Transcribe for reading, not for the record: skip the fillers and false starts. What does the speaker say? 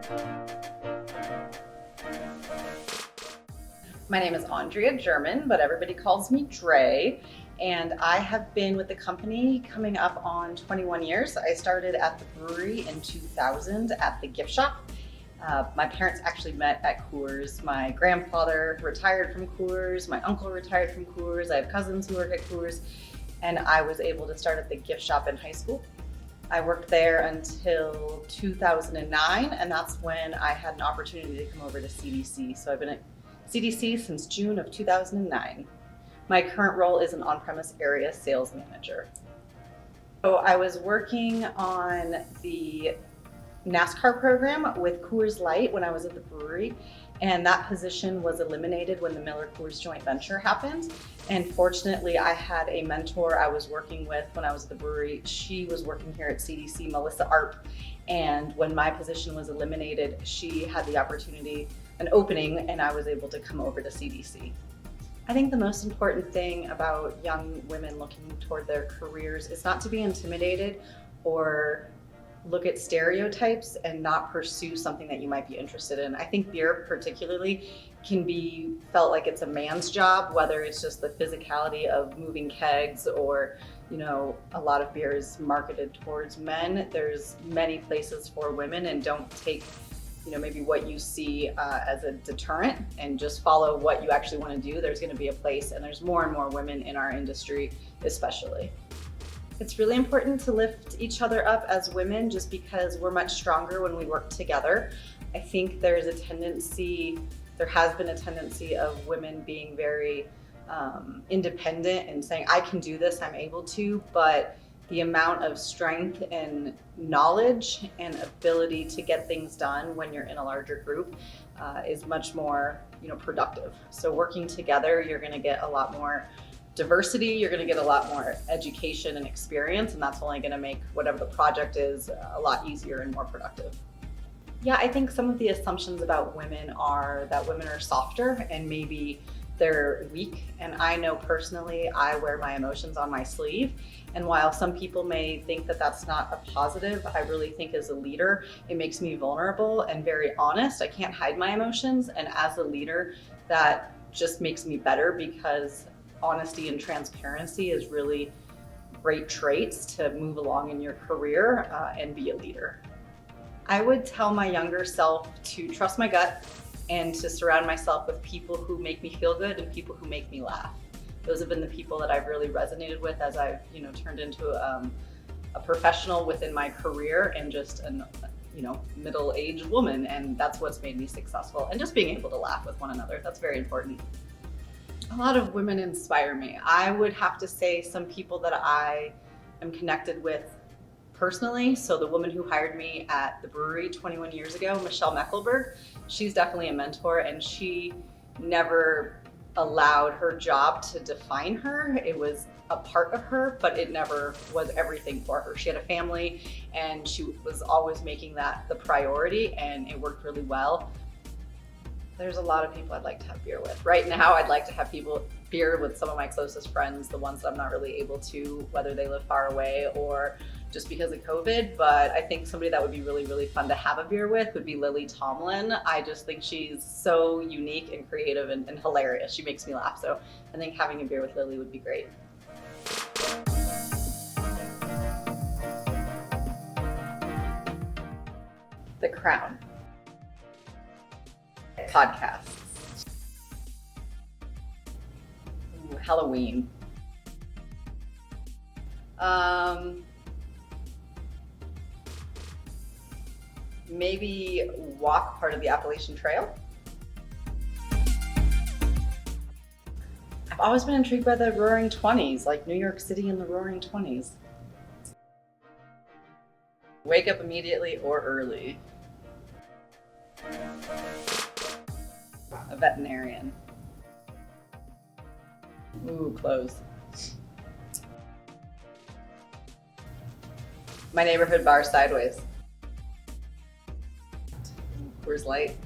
My name is Andrea German, but everybody calls me Dre, and I have been with the company coming up on 21 years. I started at the brewery in 2000 at the gift shop. My parents actually met at Coors. My grandfather retired from Coors, my uncle retired from Coors, I have cousins who work at Coors, and I was able to start at the gift shop in high school. I worked there until 2009, and that's when I had an opportunity to come over to CDC. So I've been at CDC since June of 2009. My current role is an on-premise area sales manager. So I was working on the NASCAR program with Coors Light when I was at the brewery, and that position was eliminated when the Miller Coors joint venture happened. And fortunately, I had a mentor I was working with when I was at the brewery. She was working here at CDC, Melissa Arp, and when my position was eliminated, she had the opportunity, an opening, and I was able to come over to CDC. I think the most important thing about young women looking toward their careers is not to be intimidated or look at stereotypes and not pursue something that you might be interested in. I think beer particularly can be felt like it's a man's job, whether it's just the physicality of moving kegs or, a lot of beer is marketed towards men. There's many places for women, and don't take maybe what you see as a deterrent, and just follow what you actually want to do. There's going to be a place, and there's more and more women in our industry especially. It's really important to lift each other up as women just because we're much stronger when we work together. I think there has been a tendency of women being very independent and saying, I can do this, I'm able to, but the amount of strength and knowledge and ability to get things done when you're in a larger group is much more productive. So working together, you're going to get a lot more diversity, you're going to get a lot more education and experience, and that's only going to make whatever the project is a lot easier and more productive. Yeah, I think some of the assumptions about women are that women are softer and maybe they're weak. And I know personally, I wear my emotions on my sleeve. And while some people may think that that's not a positive, I really think as a leader, it makes me vulnerable and very honest. I can't hide my emotions. And as a leader, that just makes me better, because honesty and transparency is really great traits to move along in your career and be a leader. I would tell my younger self to trust my gut and to surround myself with people who make me feel good and people who make me laugh. Those have been the people that I've really resonated with as I've turned into a professional within my career and just a middle-aged woman, and that's what's made me successful. And just being able to laugh with one another, that's very important. A lot of women inspire me. I would have to say some people that I am connected with personally. So the woman who hired me at the brewery 21 years ago, Michelle Meckelberg, she's definitely a mentor, and she never allowed her job to define her. It was a part of her, but it never was everything for her. She had a family, and she was always making that the priority, and it worked really well. There's a lot of people I'd like to have beer with. Right now, I'd like to have beer with some of my closest friends, the ones that I'm not really able to, whether they live far away or just because of COVID. But I think somebody that would be really, really fun to have a beer with would be Lily Tomlin. I just think she's so unique and creative and hilarious. She makes me laugh. So I think having a beer with Lily would be great. The Crown. Podcasts. Ooh, Halloween. Maybe walk part of the Appalachian Trail. I've always been intrigued by the Roaring Twenties, like New York City in the Roaring Twenties. Wake up immediately or early. A veterinarian. Ooh, clothes. My neighborhood bar Sideways. Coors Light.